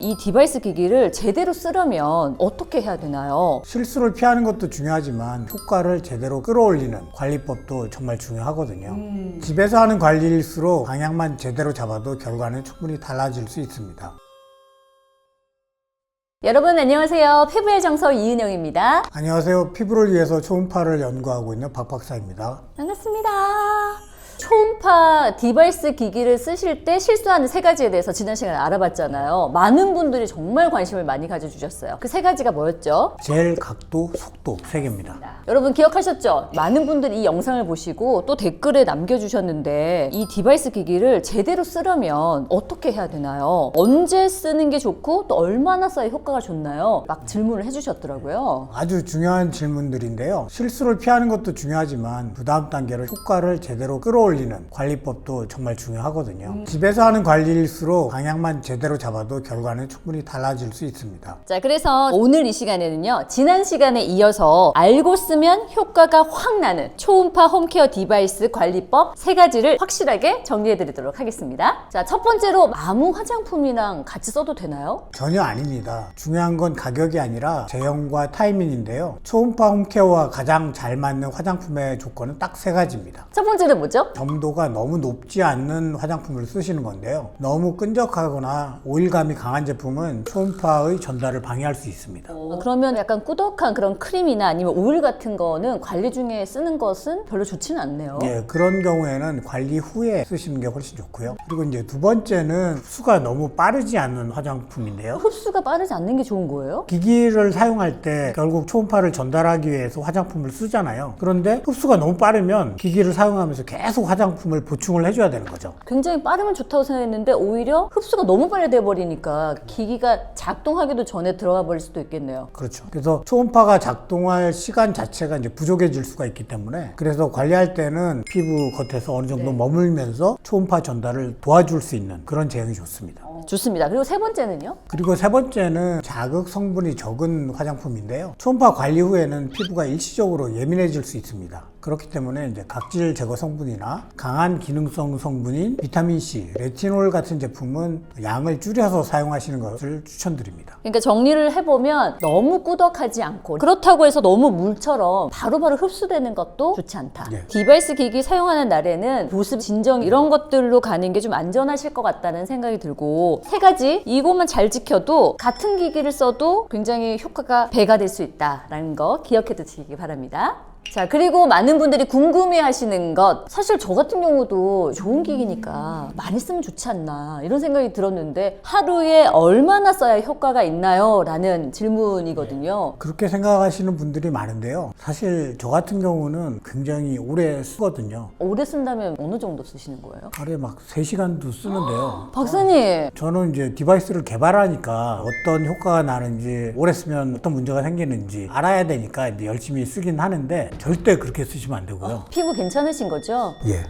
이 디바이스 기기를 제대로 쓰려면 어떻게 해야 되나요? 실수를 피하는 것도 중요하지만 효과를 제대로 끌어올리는 관리법도 정말 중요하거든요. 집에서 하는 관리일수록 방향만 제대로 잡아도 결과는 충분히 달라질 수 있습니다. 여러분 안녕하세요. 피부의 정서 이은영입니다. 안녕하세요. 피부를 위해서 초음파를 연구하고 있는 박 박사입니다. 반갑습니다. 초음파 디바이스 기기를 쓰실 때 실수하는 세 가지에 대해서 지난 시간에 알아봤잖아요. 많은 분들이 정말 관심을 많이 가져주셨어요. 그 세 가지가 뭐였죠? 젤, 각도, 속도 3개입니다. 여러분 기억하셨죠? 많은 분들이 이 영상을 보시고 또 댓글에 남겨주셨는데 이 디바이스 기기를 제대로 쓰려면 어떻게 해야 되나요? 언제 쓰는 게 좋고 또 얼마나 써야 효과가 좋나요? 막 질문을 해주셨더라고요. 아주 중요한 질문들인데요. 실수를 피하는 것도 중요하지만 그 다음 단계로 효과를 제대로 끌어올리는 관리법도 정말 중요하거든요. 집에서 하는 관리일수록 방향만 제대로 잡아도 결과는 충분히 달라질 수 있습니다. 자, 그래서 오늘 이 시간에는요, 지난 시간에 이어서 알고 쓰면 효과가 확 나는 초음파 홈케어 디바이스 관리법 세 가지를 확실하게 정리해 드리도록 하겠습니다. 자, 첫 번째로 아무 화장품이랑 같이 써도 되나요? 전혀 아닙니다. 중요한 건 가격이 아니라 제형과 타이밍인데요. 초음파 홈케어와 가장 잘 맞는 화장품의 조건은 딱 3가지입니다. 첫 번째는 뭐죠? 점도가 너무 높지 않는 화장품을 쓰시는 건데요. 너무 끈적하거나 오일감이 강한 제품은 초음파의 전달을 방해할 수 있습니다. 그러면 약간 꾸덕한 그런 크림이나 아니면 오일 같은 거는 관리 중에 쓰는 것은 별로 좋지는 않네요. 예, 그런 경우에는 관리 후에 쓰시는 게 훨씬 좋고요. 그리고 이제 두 번째는 흡수가 너무 빠르지 않는 화장품인데요. 흡수가 빠르지 않는 게 좋은 거예요? 기기를 사용할 때 결국 초음파를 전달하기 위해서 화장품을 쓰잖아요. 그런데 흡수가 너무 빠르면 기기를 사용하면서 계속 화장품을 보충을 해줘야 되는 거죠. 굉장히 빠르면 좋다고 생각했는데 오히려 흡수가 너무 빨리 돼버리니까 기기가 작동하기도 전에 들어가 버릴 수도 있겠네요. 그렇죠. 그래서 초음파가 작동할 시간 자체가 이제 부족해질 수가 있기 때문에 그래서 관리할 때는 피부 겉에서 어느 정도 머물면서 초음파 전달을 도와줄 수 있는 그런 제형이 좋습니다. 좋습니다. 그리고 세 번째는요? 그리고 세 번째는 자극 성분이 적은 화장품인데요. 초음파 관리 후에는 피부가 일시적으로 예민해질 수 있습니다. 그렇기 때문에 이제 각질 제거 성분이나 강한 기능성 성분인 비타민C, 레티놀 같은 제품은 양을 줄여서 사용하시는 것을 추천드립니다. 그러니까 정리를 해보면 너무 꾸덕하지 않고 그렇다고 해서 너무 물처럼 바로바로 흡수되는 것도 좋지 않다. 네. 디바이스 기기 사용하는 날에는 보습, 진정 이런 것들로 가는 게 좀 안전하실 것 같다는 생각이 들고 세 가지 이것만 잘 지켜도 같은 기기를 써도 굉장히 효과가 배가 될 수 있다는 거 기억해 두시기 바랍니다. 자, 그리고 많은 분들이 궁금해 하시는 것 사실 저 같은 경우도 좋은 기기니까 많이 쓰면 좋지 않나 이런 생각이 들었는데 하루에 얼마나 써야 효과가 있나요? 라는 질문이거든요. 그렇게 생각하시는 분들이 많은데요. 사실 저 같은 경우는 굉장히 오래 쓰거든요. 오래 쓴다면 어느 정도 쓰시는 거예요? 하루에 막 3시간도 쓰는데요. 박사님! 저는 이제 디바이스를 개발하니까 어떤 효과가 나는지 오래 쓰면 어떤 문제가 생기는지 알아야 되니까 이제 열심히 쓰긴 하는데 절대 그렇게 쓰시면 안 되고요. 피부 괜찮으신 거죠? 예.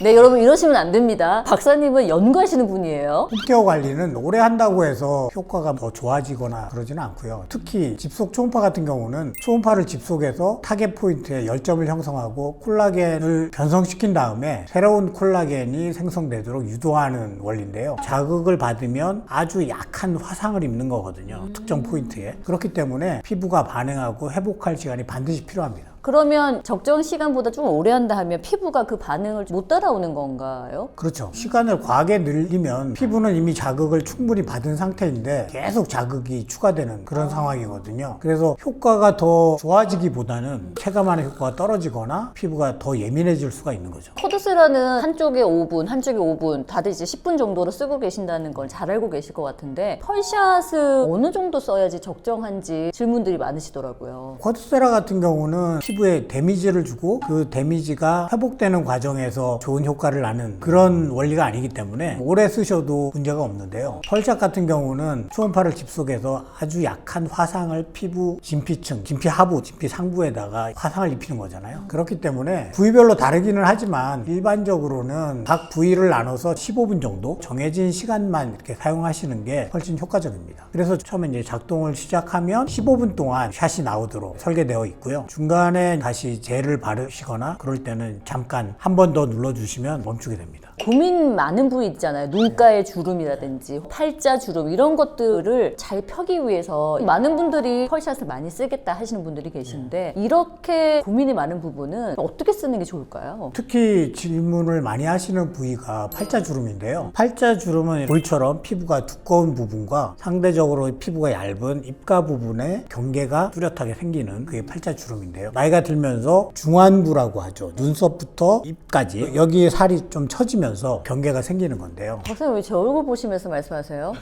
네, 여러분 이러시면 안 됩니다. 박사님은 연구하시는 분이에요. 홈케어 관리는 오래 한다고 해서 효과가 더 좋아지거나 그러지는 않고요. 특히 집속 초음파 같은 경우는 초음파를 집속해서 타겟 포인트에 열점을 형성하고 콜라겐을 변성시킨 다음에 새로운 콜라겐이 생성되도록 유도하는 원리인데요. 자극을 받으면 아주 약한 화상을 입는 거거든요. 특정 포인트에. 그렇기 때문에 피부가 반응하고 회복할 시간이 반드시 필요합니다. 그러면 적정 시간보다 좀 오래 한다 하면 피부가 그 반응을 못 따라오는 건가요? 그렇죠. 시간을 과하게 늘리면 피부는 이미 자극을 충분히 받은 상태인데 계속 자극이 추가되는 그런 상황이거든요. 그래서 효과가 더 좋아지기보다는 체감하는 효과가 떨어지거나 피부가 더 예민해질 수가 있는 거죠. 코드세라는 한쪽에 5분, 한쪽에 5분, 다들 이제 10분 정도로 쓰고 계신다는 걸 잘 알고 계실 것 같은데 펄샷은 어느 정도 써야지 적정한지 질문들이 많으시더라고요. 쿼드세라 같은 경우는 피부에 데미지를 주고 그 데미지가 회복되는 과정에서 좋은 효과를 나는 그런 원리가 아니기 때문에 오래 쓰셔도 문제가 없는데요. 펄샷 같은 경우는 초음파를 집속해서 아주 약한 화상을 피부 진피층, 진피 하부, 진피 상부에다가 화상을 입히는 거잖아요. 그렇기 때문에 부위별로 다르기는 하지만 일반적으로는 각 부위를 나눠서 15분 정도 정해진 시간만 이렇게 사용하시는 게 훨씬 효과적입니다. 그래서 처음에 이제 작동을 시작하면 15분 동안 샷이 나오도록 설계되어 있고요. 중간에 다시 젤을 바르시거나 그럴 때는 잠깐 한 번 더 눌러주시면 멈추게 됩니다. 고민 많은 부위 있잖아요. 눈가의 주름이라든지 팔자 주름 이런 것들을 잘 펴기 위해서 많은 분들이 펄샷을 많이 쓰겠다 하시는 분들이 계신데 이렇게 고민이 많은 부분은 어떻게 쓰는 게 좋을까요? 특히 질문을 많이 하시는 부위가 팔자주름인데요. 팔자주름은 볼처럼 피부가 두꺼운 부분과 상대적으로 피부가 얇은 입가 부분에 경계가 뚜렷하게 생기는 그게 팔자주름인데요. 나이가 들면서 중안부라고 하죠. 눈썹부터 입까지 여기 살이 좀 처지면서 경계가 생기는 건데요. 박사님 왜 제 얼굴 보시면서 말씀하세요?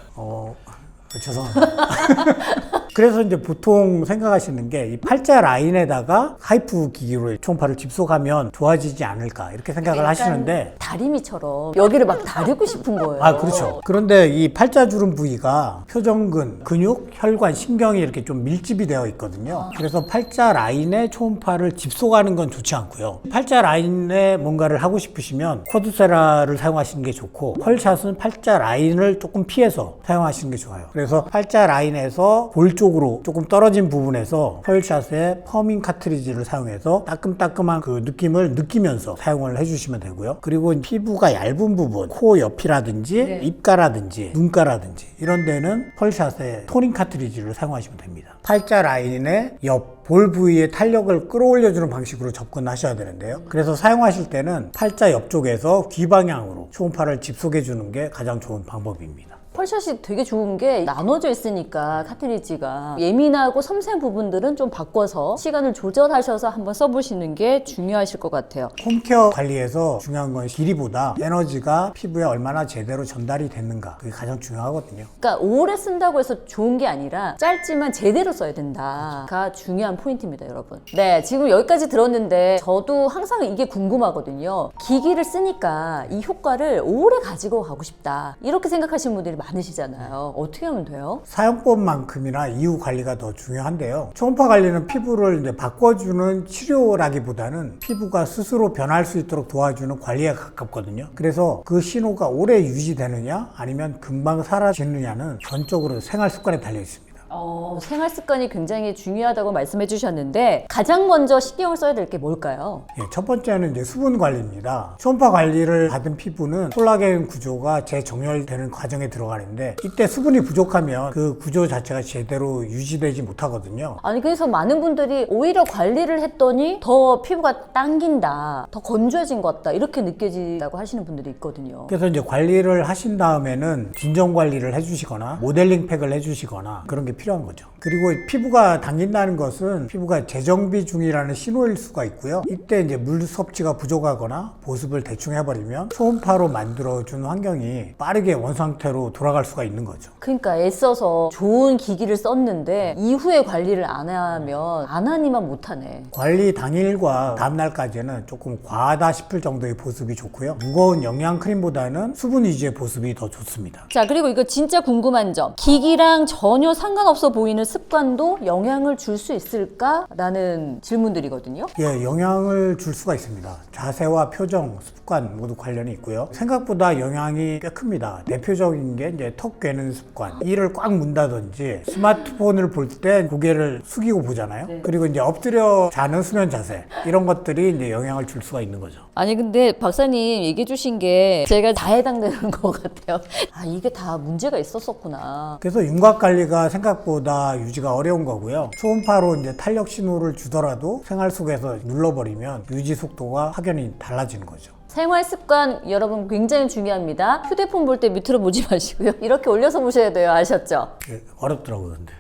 죄송합니다. 그래서 이제 보통 생각하시는 게 이 팔자 라인에다가 하이프 기기로 초음파를 집속하면 좋아지지 않을까 이렇게 생각을 하시는데 다리미처럼 여기를 막 다리고 싶은 거예요. 아, 그렇죠. 그런데 이 팔자주름 부위가 표정근, 근육, 혈관, 신경이 이렇게 좀 밀집이 되어 있거든요. 그래서 팔자 라인에 초음파를 집속하는 건 좋지 않고요. 팔자 라인에 뭔가를 하고 싶으시면 쿼드세라를 사용하시는 게 좋고 펄샷은 팔자 라인을 조금 피해서 사용하시는 게 좋아요. 그래서 팔자 라인에서 볼 쪽으로 조금 떨어진 부분에서 펄샷에 퍼밍 카트리지를 사용해서 따끔따끔한 그 느낌을 느끼면서 사용을 해주시면 되고요. 그리고 피부가 얇은 부분, 코 옆이라든지 입가라든지 눈가라든지 이런 데는 펄샷에 토닝 카트리지를 사용하시면 됩니다. 팔자 라인의 옆 볼 부위의 탄력을 끌어올려주는 방식으로 접근하셔야 되는데요. 그래서 사용하실 때는 팔자 옆쪽에서 귀 방향으로 초음파를 집속해주는 게 가장 좋은 방법입니다. 펄샷이 되게 좋은 게 나눠져 있으니까 카트리지가 예민하고 섬세한 부분들은 좀 바꿔서 시간을 조절하셔서 한번 써보시는 게 중요하실 것 같아요. 홈케어 관리에서 중요한 건 길이보다 에너지가 피부에 얼마나 제대로 전달이 됐는가 그게 가장 중요하거든요. 그러니까 오래 쓴다고 해서 좋은 게 아니라 짧지만 제대로 써야 된다가 중요한 포인트입니다, 여러분. 네, 지금 여기까지 들었는데 저도 항상 이게 궁금하거든요. 기기를 쓰니까 이 효과를 오래 가지고 가고 싶다 이렇게 생각하시는 분들이 많으시잖아요. 어떻게 하면 돼요? 사용법만큼이나 이후 관리가 더 중요한데요. 초음파 관리는 피부를 이제 바꿔주는 치료라기보다는 피부가 스스로 변할 수 있도록 도와주는 관리에 가깝거든요. 그래서 그 신호가 오래 유지되느냐 아니면 금방 사라지느냐는 전적으로 생활 습관에 달려 있습니다. 생활 습관이 굉장히 중요하다고 말씀해 주셨는데 가장 먼저 신경을 써야 될 게 뭘까요? 첫 번째는 이제 수분 관리입니다. 초음파 관리를 받은 피부는 콜라겐 구조가 재정렬되는 과정에 들어가는데 이때 수분이 부족하면 그 구조 자체가 제대로 유지되지 못하거든요. 아니 그래서 많은 분들이 오히려 관리를 했더니 더 피부가 당긴다, 더 건조해진 것 같다 이렇게 느껴진다고 하시는 분들이 있거든요. 그래서 이제 관리를 하신 다음에는 진정 관리를 해주시거나 모델링 팩을 해주시거나 그런 게 필요한 거죠. 그리고 피부가 당긴다는 것은 피부가 재정비 중이라는 신호일 수가 있고요. 이때 이제 물 섭취가 부족하거나 보습을 대충 해버리면 초음파로 만들어준 환경이 빠르게 원상태로 돌아갈 수가 있는 거죠. 그러니까 애써서 좋은 기기를 썼는데 이후에 관리를 안 하면 안 하니만 못하네. 관리 당일과 다음날까지는 조금 과하다 싶을 정도의 보습이 좋고요. 무거운 영양 크림보다는 수분 위주의 보습이 더 좋습니다. 자, 그리고 이거 진짜 궁금한 점. 기기랑 전혀 상관없어 보이는 습관도 영향을 줄 수 있을까라는 질문들이거든요. 예, 영향을 줄 수가 있습니다. 자세와 표정, 습관 모두 관련이 있고요. 생각보다 영향이 꽤 큽니다. 대표적인 게 이제 턱 괴는 습관. 이를 꽉 문다든지 스마트폰을 볼 때 고개를 숙이고 보잖아요. 그리고 이제 엎드려 자는 수면 자세. 이런 것들이 이제 영향을 줄 수가 있는 거죠. 아니 근데 박사님 얘기해 주신 게 제가 다 해당되는 것 같아요. 아, 이게 다 문제가 있었었구나. 그래서 윤곽 관리가 생각보다 유지가 어려운 거고요. 초음파로 이제 탄력 신호를 주더라도 생활 속에서 눌러버리면 유지 속도가 확연히 달라지는 거죠. 생활 습관 여러분 굉장히 중요합니다. 휴대폰 볼 때 밑으로 보지 마시고요. 이렇게 올려서 보셔야 돼요. 아셨죠? 예, 어렵더라고요, 근데.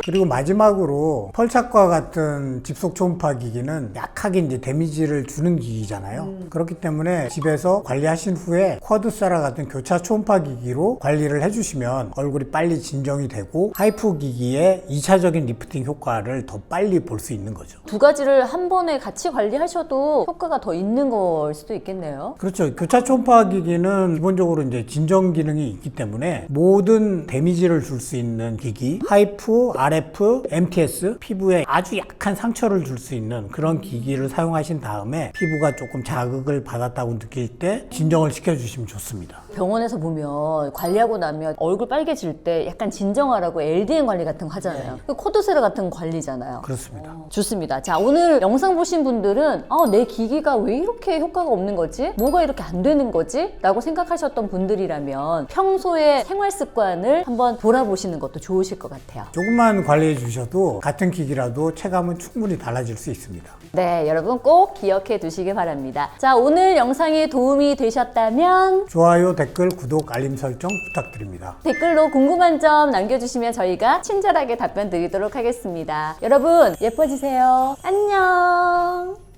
그리고 마지막으로 펄착과 같은 집속 초음파 기기는 약하게 이제 데미지를 주는 기기잖아요. 그렇기 때문에 집에서 관리하신 후에 쿼드세라 같은 교차 초음파 기기로 관리를 해주시면 얼굴이 빨리 진정이 되고 하이프 기기의 2차적인 리프팅 효과를 더 빨리 볼 수 있는 거죠. 두 가지를 한 번에 같이 관리하셔도 효과가 더 있는 걸 수도 있겠네요. 그렇죠. 교차 초음파 기기는 기본적으로 이제 진정 기능이 있기 때문에 모든 데미지를 줄 수 있는 기기, 하이프, RF, MTS, 피부에 아주 약한 상처를 줄 수 있는 그런 기기를 사용하신 다음에 피부가 조금 자극을 받았다고 느낄 때 진정을 시켜주시면 좋습니다. 병원에서 보면 관리하고 나면 얼굴 빨개질 때 약간 진정하라고 LDN 관리 같은 거 하잖아요. 그 코드세라 같은 거 관리잖아요. 그렇습니다. 좋습니다. 자, 오늘 영상 보신 분들은 내 기기가 왜 이렇게 효과가 없는 거지? 뭐가 이렇게 안 되는 거지? 라고 생각하셨던 분들이라면 평소에 생활 습관을 한번 돌아보시는 것도 좋으실 것 같아요. 조금만 관리해 주셔도 같은 기기라도 체감은 충분히 달라질 수 있습니다. 네, 여러분 꼭 기억해 두시기 바랍니다. 자, 오늘 영상이 도움이 되셨다면 좋아요, 댓글, 구독, 알림 설정 부탁드립니다. 댓글로 궁금한 점 남겨주시면 저희가 친절하게 답변 드리도록 하겠습니다. 여러분 예뻐지세요. 안녕.